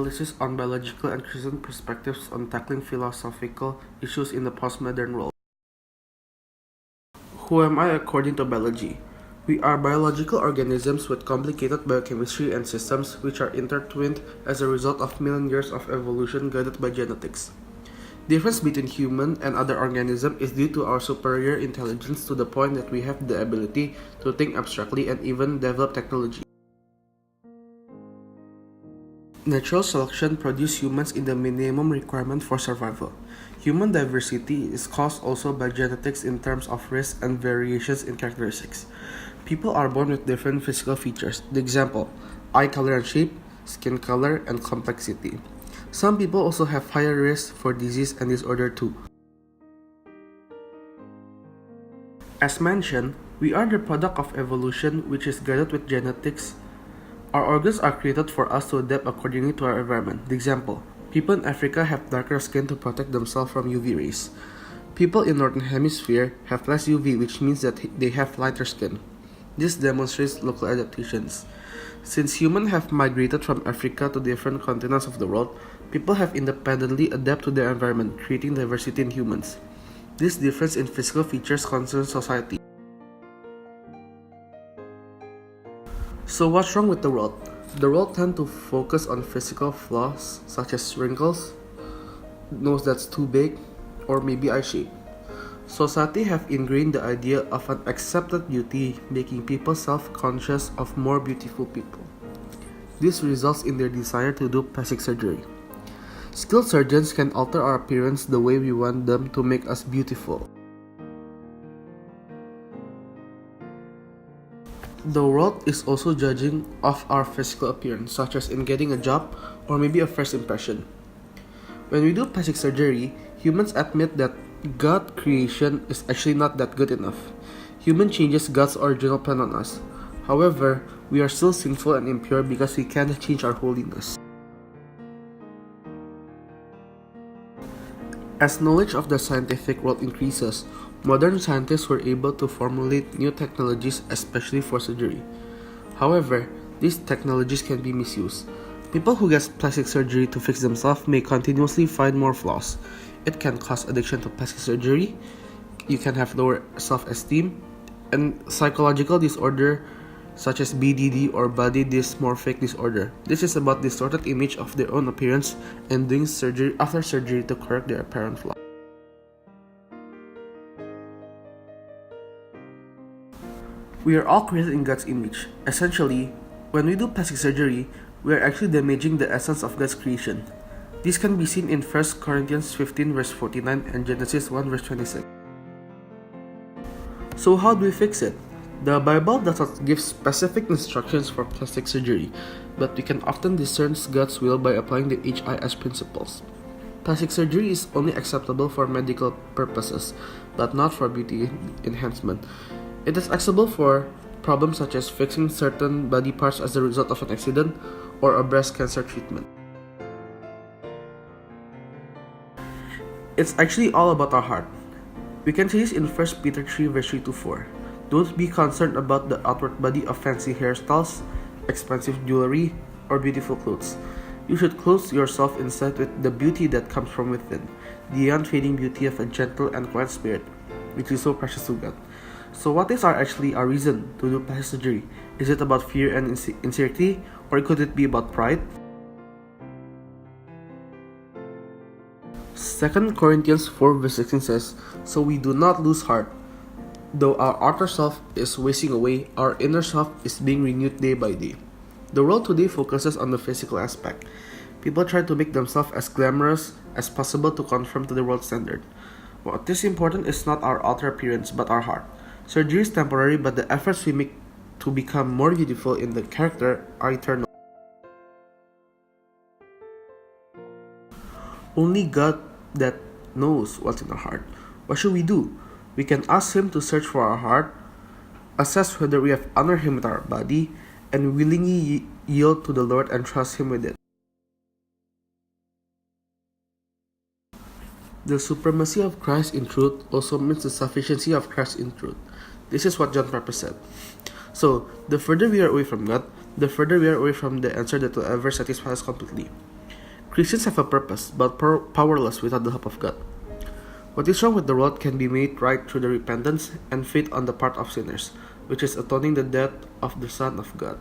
analysis on biological and Christian perspectives on tackling philosophical issues in the postmodern world. Who am I according to biology? We are biological organisms with complicated biochemistry and systems which are intertwined as a result of million years of evolution guided by genetics. Difference between human and other organisms is due to our superior intelligence to the point that we have the ability to think abstractly and even develop technology. Natural selection produced humans in the minimum requirement for survival. Human diversity is caused also by genetics in terms of risk and variations in characteristics. People are born with different physical features. The example, eye color and shape, skin color, and complexity. Some people also have higher risk for disease and disorder too. As mentioned, we are the product of evolution which is guided with genetics. Our organs are created for us to adapt accordingly to our environment. The example, people in Africa have darker skin to protect themselves from UV rays. People in Northern Hemisphere have less UV, which means that they have lighter skin. This demonstrates local adaptations. Since humans have migrated from Africa to different continents of the world, people have independently adapted to their environment, creating diversity in humans. This difference in physical features concerns society. So what's wrong with the world? The world tends to focus on physical flaws such as wrinkles, nose that's too big, or maybe eye shape. Society have ingrained the idea of an accepted beauty, making people self-conscious of more beautiful people. This results in their desire to do plastic surgery. Skilled surgeons can alter our appearance the way we want them to make us beautiful. The world is also judging of our physical appearance, such as in getting a job or maybe a first impression. When we do plastic surgery, humans admit that God's creation is actually not that good enough. Human changes God's original plan on us. However, we are still sinful and impure because we can't change our holiness. As knowledge of the scientific world increases, modern scientists were able to formulate new technologies, especially for surgery. However, these technologies can be misused. People who get plastic surgery to fix themselves may continuously find more flaws. It can cause addiction to plastic surgery, you can have lower self-esteem, and psychological disorder such as BDD or body dysmorphic disorder. This is about distorted image of their own appearance and doing surgery after surgery to correct their apparent flaw. We are all created in God's image. Essentially, when we do plastic surgery, we are actually damaging the essence of God's creation. This can be seen in 1 Corinthians 15 verse 49 and Genesis 1 verse 26. So how do we fix it? The Bible does not give specific instructions for plastic surgery, but we can often discern God's will by applying the HIS principles. Plastic surgery is only acceptable for medical purposes, but not for beauty enhancement. It is acceptable for problems such as fixing certain body parts as a result of an accident or a breast cancer treatment. It's actually all about our heart. We can see this in 1 Peter 3 verse 3 to 4. Don't be concerned about the outward body of fancy hairstyles, expensive jewelry, or beautiful clothes. You should clothe yourself instead with the beauty that comes from within, the unfading beauty of a gentle and quiet spirit, which is so precious to God. So what is actually our reason to do plastic surgery? Is it about fear and insecurity, or could it be about pride? 2 Corinthians 4 verse 16 says, "So we do not lose heart. Though our outer self is wasting away, our inner self is being renewed day by day." The world today focuses on the physical aspect. People try to make themselves as glamorous as possible to conform to the world standard. What is important is not our outer appearance, but our heart. Surgery is temporary, but the efforts we make to become more beautiful in the character are eternal. Only God that knows what's in our heart. What should we do? We can ask Him to search for our heart, assess whether we have honored Him with our body, and willingly yield to the Lord and trust Him with it. The supremacy of Christ in truth also means the sufficiency of Christ in truth. This is what John Piper said. So, the further we are away from God, the further we are away from the answer that will ever satisfy us completely. Christians have a purpose, but powerless without the help of God. What is wrong with the world can be made right through the repentance and faith on the part of sinners, which is atoning the death of the Son of God.